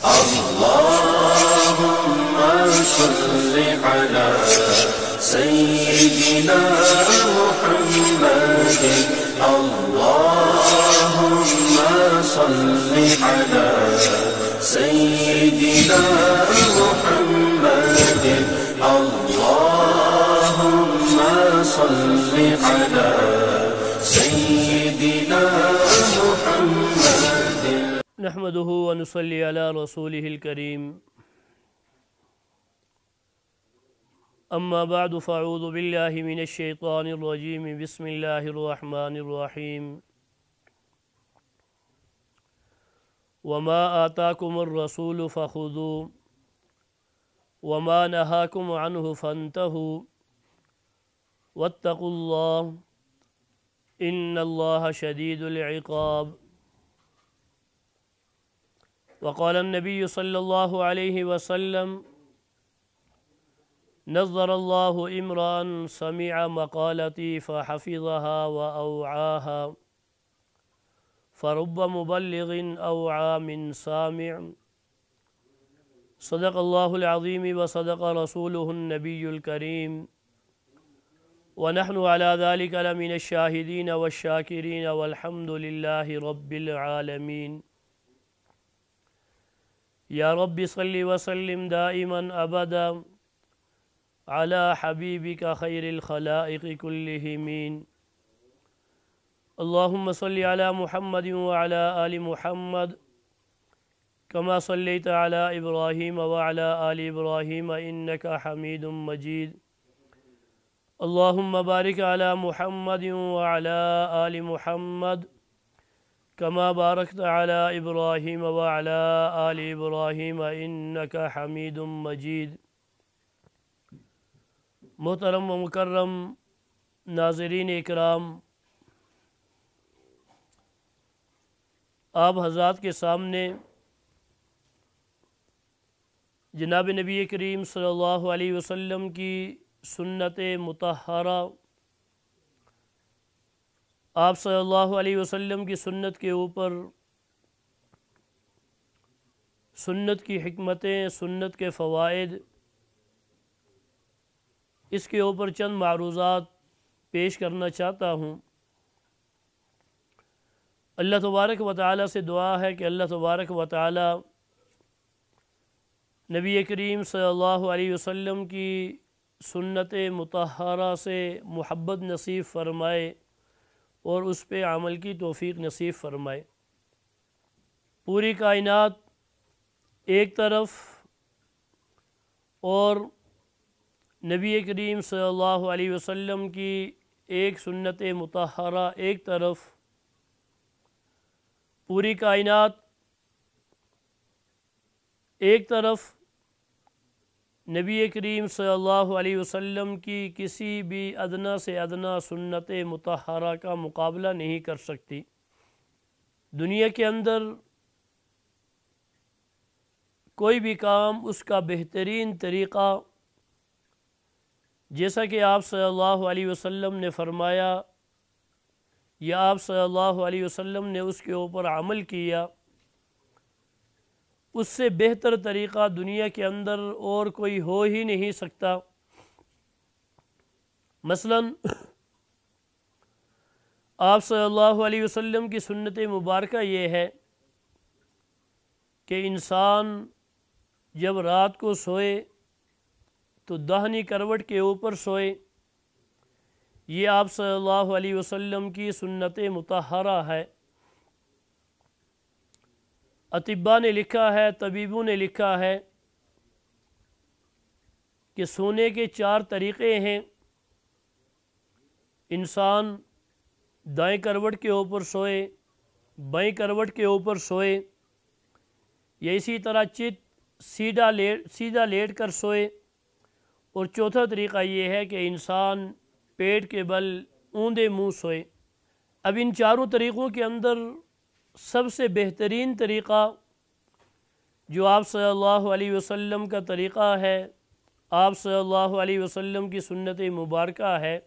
اللهم صل على سيدنا محمد اللهم صل على سيدنا محمد اللهم صل على سيدنا محمد نحمده ونصلي على رسوله الكريم اما بعد فاعوذ بالله من الشيطان الرجيم بسم الله الرحمن الرحيم وما آتاكم الرسول فخذوه وما نهاكم عنه فانتهوا واتقوا الله إن الله شديد العقاب وقال النبي صلى الله عليه وسلم نظر الله امرأ سمع مقالتي فحفظها وأوعاها فرب مبلغ أوعى من سامع صدق الله العظيم وصدق رسوله النبي الكريم ونحن على ذلك لمن الشاهدين والشاكرين والحمد لله رب العالمين یا رب صل وسلم دائما ابدا على حبیبک خیر الخلائق كلهم اللهم صل على محمد وعلى آل محمد كما صليت على إبراهيم وعلى آل إبراهيم إنك حميد مجيد اللهم بارك على محمد وعلى آل محمد كما باركت على إبراهيم وعلى آل إبراهيم إنك حميد مجيد محترم و مکرم ناظرین اکرام، آپ حضرات کے سامنے جناب نبی کریم صلی اللہ علیہ وسلم کی سنت مطہرہ، آپ صلی اللہ علیہ وسلم کی سنت کے اوپر سنت کی حکمتیں، سنت کے فوائد، اس کے اوپر چند معروضات پیش کرنا چاہتا ہوں۔ اللہ تبارک و تعالیٰ سے دعا ہے کہ اللہ تبارک و تعالیٰ نبی کریم صلی اللہ علیہ وسلم کی سنت مطہرہ سے محبت نصیب فرمائے اور اس پہ عمل کی توفیق نصیب فرمائے۔ پوری کائنات ایک طرف اور نبی کریم صلی اللہ علیہ وسلم کی ایک سنت مطہرہ ایک طرف، پوری کائنات ایک طرف، نبی کریم صلی اللہ علیہ وسلم کی کسی بھی ادنا سے ادنا سنت مطہرہ کا مقابلہ نہیں کر سکتی۔ دنیا کے اندر کوئی بھی کام اس کا بہترین طریقہ، جیسا کہ آپ صلی اللہ علیہ وسلم نے فرمایا یا آپ صلی اللہ علیہ وسلم نے اس کے اوپر عمل کیا، اس سے بہتر طریقہ دنیا کے اندر اور کوئی ہو ہی نہیں سکتا۔ مثلا آپ صلی اللہ علیہ وسلم کی سنت مبارکہ یہ ہے کہ انسان جب رات کو سوئے تو داہنی کروٹ کے اوپر سوئے۔ یہ آپ صلی اللہ علیہ وسلم کی سنت مطہرہ ہے۔ اطباء نے لکھا ہے، طبیبوں نے لکھا ہے کہ سونے کے 4 طریقے ہیں۔ انسان دائیں کروٹ کے اوپر سوئے، بائیں کروٹ کے اوپر سوئے، یا اسی طرح چت سیدھا لیٹ کر سوئے، اور چوتھا طریقہ یہ ہے کہ انسان پیٹ کے بل اوندے منہ سوئے۔ اب ان چاروں طریقوں کے اندر سب سے بہترین طریقہ جو آپ صلی اللہ علیہ وسلم کا طریقہ ہے، آپ صلی اللہ علیہ وسلم کی سنت مبارکہ ہے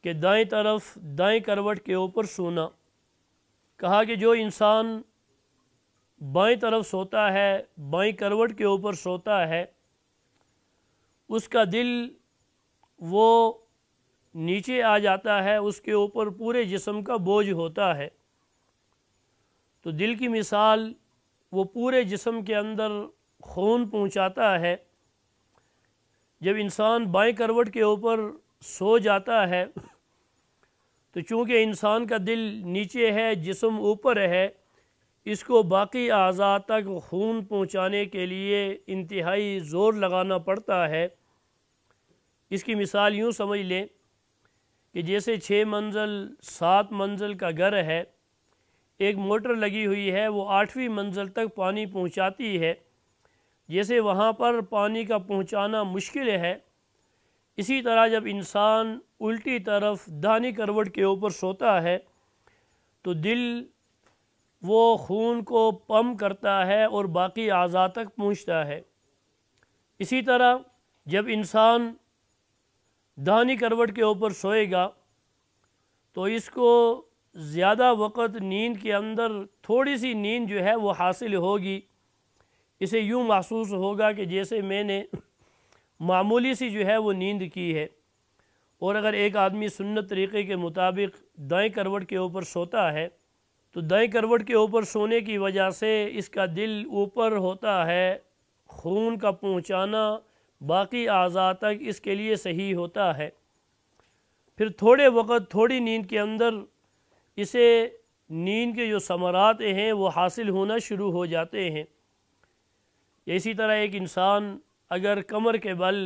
کہ دائیں طرف دائیں کروٹ کے اوپر سونا۔ کہا کہ جو انسان بائیں طرف سوتا ہے، بائیں کروٹ کے اوپر سوتا ہے، اس کا دل وہ نیچے آ جاتا ہے، اس کے اوپر پورے جسم کا بوجھ ہوتا ہے۔ تو دل کی مثال وہ پورے جسم کے اندر خون پہنچاتا ہے۔ جب انسان بائیں کروٹ کے اوپر سو جاتا ہے تو چونکہ انسان کا دل نیچے ہے، جسم اوپر ہے، اس کو باقی اعضاء تک خون پہنچانے کے لیے انتہائی زور لگانا پڑتا ہے۔ اس کی مثال یوں سمجھ لیں کہ جیسے 6 منزل 7 منزل کا گھر ہے، ایک موٹر لگی ہوئی ہے، وہ 8ویں منزل تک پانی پہنچاتی ہے۔ جیسے وہاں پر پانی کا پہنچانا مشکل ہے، اسی طرح جب انسان الٹی طرف داہنی کروٹ کے اوپر سوتا ہے تو دل وہ خون کو پمپ کرتا ہے اور باقی اعضاء تک پہنچتا ہے۔ اسی طرح جب انسان داہنی کروٹ کے اوپر سوئے گا تو اس کو زیادہ وقت نیند کے اندر تھوڑی سی نیند جو ہے وہ حاصل ہوگی۔ اسے یوں محسوس ہوگا کہ جیسے میں نے معمولی سی جو ہے وہ نیند کی ہے۔ اور اگر ایک آدمی سنت طریقے کے مطابق دائیں کروٹ کے اوپر سوتا ہے تو دائیں کروٹ کے اوپر سونے کی وجہ سے اس کا دل اوپر ہوتا ہے، خون کا پہنچانا باقی اعضاء تک اس کے لیے صحیح ہوتا ہے۔ پھر تھوڑے وقت تھوڑی نیند کے اندر اسے نیند کے جو ثمرات ہیں وہ حاصل ہونا شروع ہو جاتے ہیں۔ اسی طرح ایک انسان اگر کمر کے بل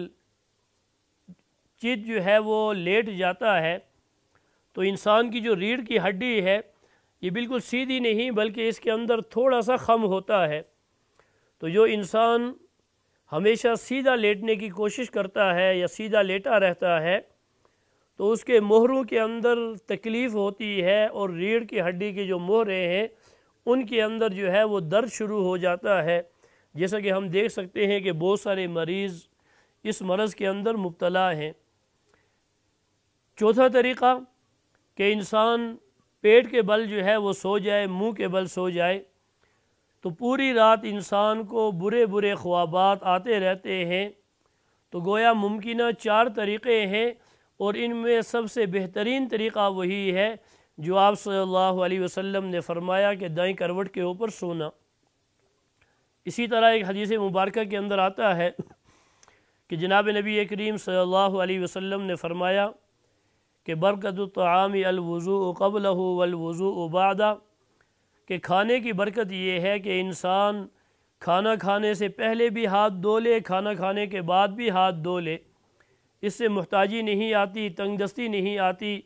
چت جو ہے وہ لیٹ جاتا ہے تو انسان کی جو ریڑھ کی ہڈی ہے یہ بالکل سیدھی نہیں بلکہ اس کے اندر تھوڑا سا خم ہوتا ہے۔ تو جو انسان ہمیشہ سیدھا لیٹنے کی کوشش کرتا ہے یا سیدھا لیٹا رہتا ہے تو اس کے مہروں کے اندر تکلیف ہوتی ہے اور ریڑھ کی ہڈی کے جو مہرے ہیں ان کے اندر جو ہے وہ درد شروع ہو جاتا ہے، جیسا کہ ہم دیکھ سکتے ہیں کہ بہت سارے مریض اس مرض کے اندر مبتلا ہیں۔ چوتھا طریقہ کہ انسان پیٹ کے بل جو ہے وہ سو جائے، منہ کے بل سو جائے تو پوری رات انسان کو برے برے خوابات آتے رہتے ہیں۔ تو گویا ممکنہ 4 طریقے ہیں اور ان میں سب سے بہترین طریقہ وہی ہے جو آپ صلی اللہ علیہ وسلم نے فرمایا کہ دائیں کروٹ کے اوپر سونا۔ اسی طرح ایک حدیث مبارکہ کے اندر آتا ہے کہ جناب نبی کریم صلی اللہ علیہ وسلم نے فرمایا کہ برکت الطعام الوضوء قبلہ والوضوء بعدہ، کہ کھانے کی برکت یہ ہے کہ انسان کھانا کھانے سے پہلے بھی ہاتھ دھو لے، کھانا کھانے کے بعد بھی ہاتھ دھو لے، اس سے محتاجی نہیں آتی، تنگ دستی نہیں آتی،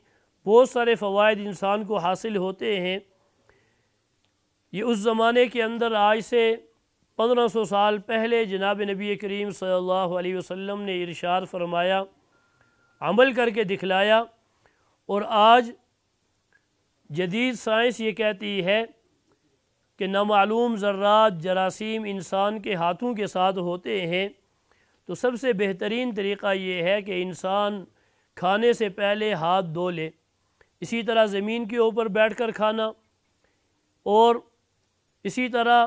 بہت سارے فوائد انسان کو حاصل ہوتے ہیں۔ یہ اس زمانے کے اندر آج سے 1500 سال پہلے جناب نبی کریم صلی اللہ علیہ وسلم نے ارشاد فرمایا، عمل کر کے دکھلایا، اور آج جدید سائنس یہ کہتی ہے کہ نامعلوم ذرات جراثیم انسان کے ہاتھوں کے ساتھ ہوتے ہیں۔ تو سب سے بہترین طریقہ یہ ہے کہ انسان کھانے سے پہلے ہاتھ دھو لے۔ اسی طرح زمین کے اوپر بیٹھ کر کھانا، اور اسی طرح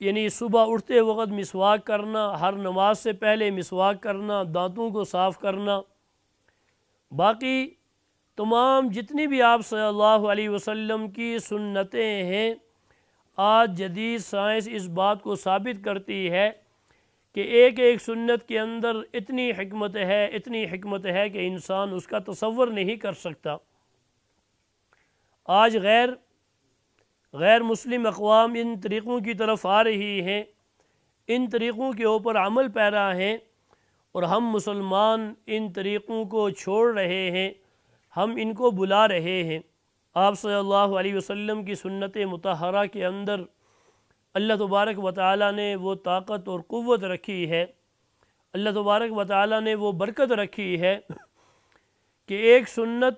یعنی صبح اٹھتے وقت مسواک کرنا، ہر نماز سے پہلے مسواک کرنا، دانتوں کو صاف کرنا، باقی تمام جتنی بھی آپ صلی اللہ علیہ وسلم کی سنتیں ہیں، آج جدید سائنس اس بات کو ثابت کرتی ہے کہ ایک ایک سنت کے اندر اتنی حکمت ہے کہ انسان اس کا تصور نہیں کر سکتا۔ آج غیر مسلم اقوام ان طریقوں کی طرف آ رہی ہیں، ان طریقوں کے اوپر عمل پیرا ہیں، اور ہم مسلمان ان طریقوں کو چھوڑ رہے ہیں، ہم ان کو بلا رہے ہیں۔ آپ صلی اللہ علیہ وسلم کی سنت مطہرہ کے اندر اللہ تبارک و تعالیٰ نے وہ طاقت اور قوت رکھی ہے، اللہ تبارک و تعالیٰ نے وہ برکت رکھی ہے کہ ایک سنت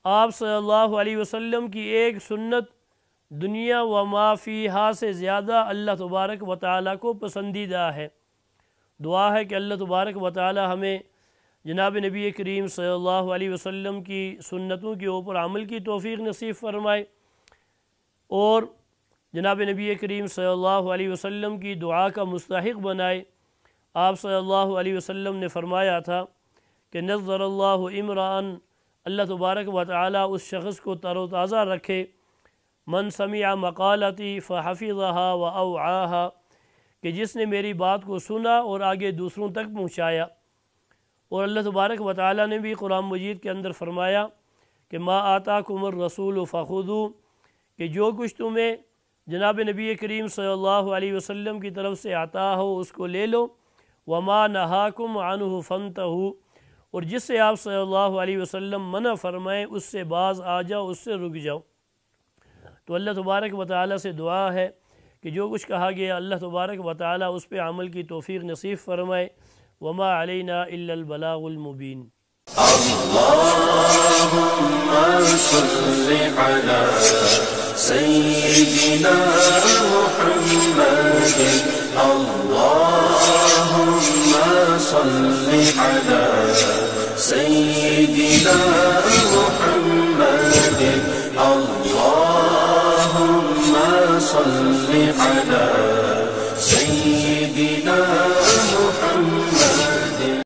آپ صلی اللہ علیہ وسلم کی ایک سنت دنیا و ما فیہا سے زیادہ اللہ تبارک و تعالیٰ کو پسندیدہ ہے۔ دعا ہے کہ اللہ تبارک و تعالیٰ ہمیں جناب نبی کریم صلی اللہ علیہ وسلم کی سنتوں کے اوپر عمل کی توفیق نصیب فرمائے، اور جناب نبی کریم صلی اللہ علیہ وسلم کی دعا کا مستحق بنائے۔ آپ صلی اللہ علیہ وسلم نے فرمایا تھا کہ نظر اللہ امران، اللہ تبارک و تعالی اس شخص کو تر و تازہ رکھے، من سمع مقالتی فحفظها واوعاها، کہ جس نے میری بات کو سنا اور آگے دوسروں تک پہنچایا۔ اور اللہ تبارک و تعالی نے بھی قرآن مجید کے اندر فرمایا کہ ما آتاکم الرسول فخذوا، کہ جو کچھ تمہیں جناب نبی کریم صلی اللہ علیہ وسلم کی طرف سے عطا ہو اس کو لے لو، وما نہاکم عنہ فانتہوا، اور جس سے آپ صلی اللہ علیہ وسلم منع فرمائیں اس سے باز آ جاؤ، اس سے رک جاؤ۔ تو اللہ تبارک و تعالی سے دعا ہے کہ جو کچھ کہا گیا اللہ تبارک و تعالی اس پہ عمل کی توفیق نصیب فرمائے۔ وما علینا الا البلاغ المبین۔ اللهم صل على سيدنا محمد، اللهم صل على سيدنا محمد، اللهم صل على